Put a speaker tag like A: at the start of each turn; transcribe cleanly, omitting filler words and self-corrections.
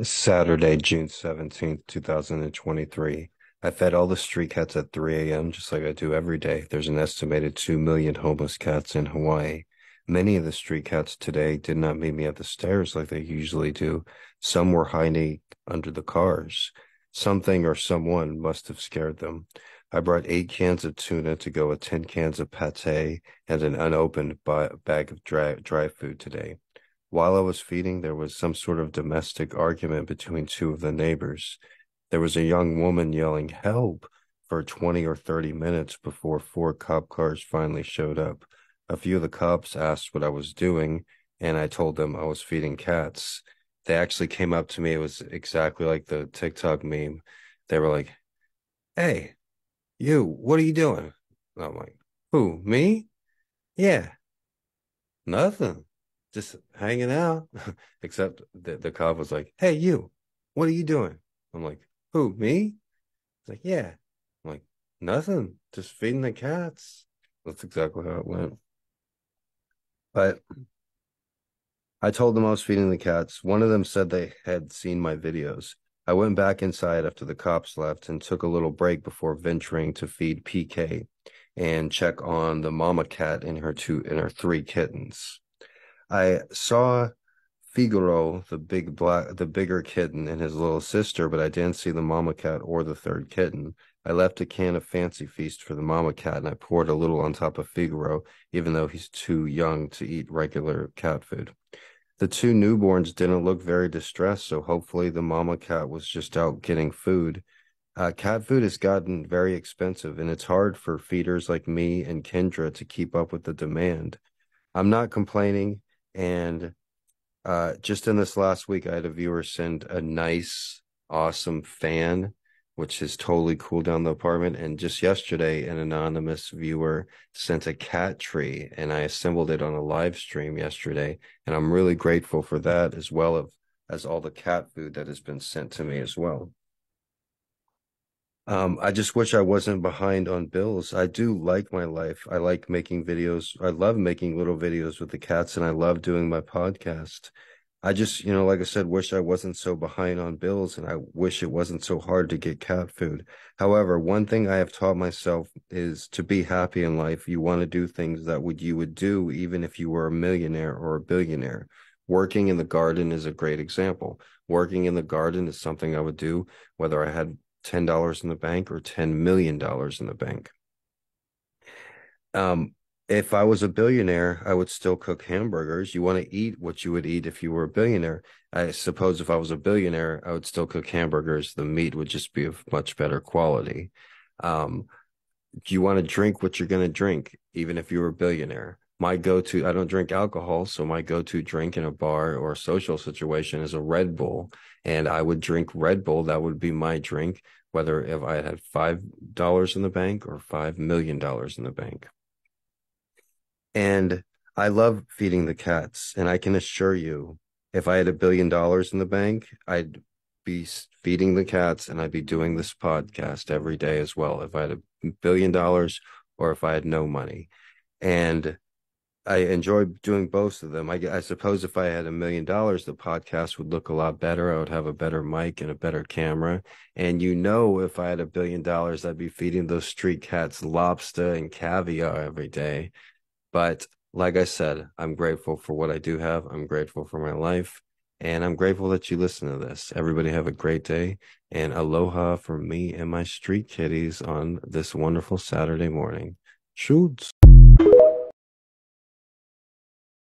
A: Saturday, June 17th, 2023. I fed all the street cats at 3 a.m. just like I do every day. There's an estimated 2 million homeless cats in Hawaii. Many of the street cats today did not meet me at the stairs like they usually do. Some were hiding under the cars. Something or someone must have scared them. I brought 8 cans of tuna to go with 10 cans of pate and an unopened bag of dry food today. While I was feeding, there was some sort of domestic argument between two of the neighbors. There was a young woman yelling, "Help!" for 20 or 30 minutes before 4 cop cars finally showed up. A few of the cops asked what I was doing, and I told them I was feeding cats. They actually came up to me. It was exactly like the TikTok meme. They were like, "Hey, you, what are you doing?" And I'm like, "Who, me? Yeah. Nothing. Just hanging out." Except the cop was like, "Hey, you, what are you doing?" I'm like, "Who, me?" He's like, "Yeah." I'm like, "Nothing. Just feeding the cats." That's exactly how it went. But I told them I was feeding the cats. One of them said they had seen my videos. I went back inside after the cops left and took a little break before venturing to feed PK and check on the mama cat and her 3 kittens. I saw Figaro, the bigger kitten, and his little sister, but I didn't see the mama cat or the third kitten. I left a can of Fancy Feast for the mama cat, and I poured a little on top of Figaro, even though he's too young to eat regular cat food. The two newborns didn't look very distressed, so hopefully the mama cat was just out getting food. Cat food has gotten very expensive, and it's hard for feeders like me and Kendra to keep up with the demand. I'm not complaining, and just in this last week, I had a viewer send a nice, awesome fan, which has totally cooled down the apartment. And just yesterday, an anonymous viewer sent a cat tree, and I assembled it on a live stream yesterday. And I'm really grateful for that, as well as all the cat food that has been sent to me as well. I just wish I wasn't behind on bills. I do like my life. I like making videos. I love making little videos with the cats, and I love doing my podcast. I just, like I said, wish I wasn't so behind on bills, and I wish it wasn't so hard to get cat food. However, one thing I have taught myself is to be happy in life. You want to do things that you would do even if you were a millionaire or a billionaire. Working in the garden is a great example. Working in the garden is something I would do whether I had $10 in the bank or $10 million in the bank. Um, if I was a billionaire, I would still cook hamburgers. You want to eat what you would eat if you were a billionaire. I suppose if I was a billionaire, I would still cook hamburgers. The meat would just be of much better quality. Um, do you want to drink what you're going to drink, even if you were a billionaire? My go-to, I don't drink alcohol, so my go-to drink in a bar or a social situation is a Red Bull. And I would drink Red Bull. That would be my drink, whether if I had $5 in the bank or $5 million in the bank. And I love feeding the cats. And I can assure you, if I had $1 billion in the bank, I'd be feeding the cats and I'd be doing this podcast every day as well. If I had $1 billion or if I had no money. And I enjoy doing both of them. I suppose if I had $1 million, the podcast would look a lot better. I would have a better mic and a better camera. And if I had $1 billion, I'd be feeding those street cats lobster and caviar every day. But like I said, I'm grateful for what I do have. I'm grateful for my life. And I'm grateful that you listen to this. Everybody have a great day. And aloha from me and my street kitties on this wonderful Saturday morning. Shoots.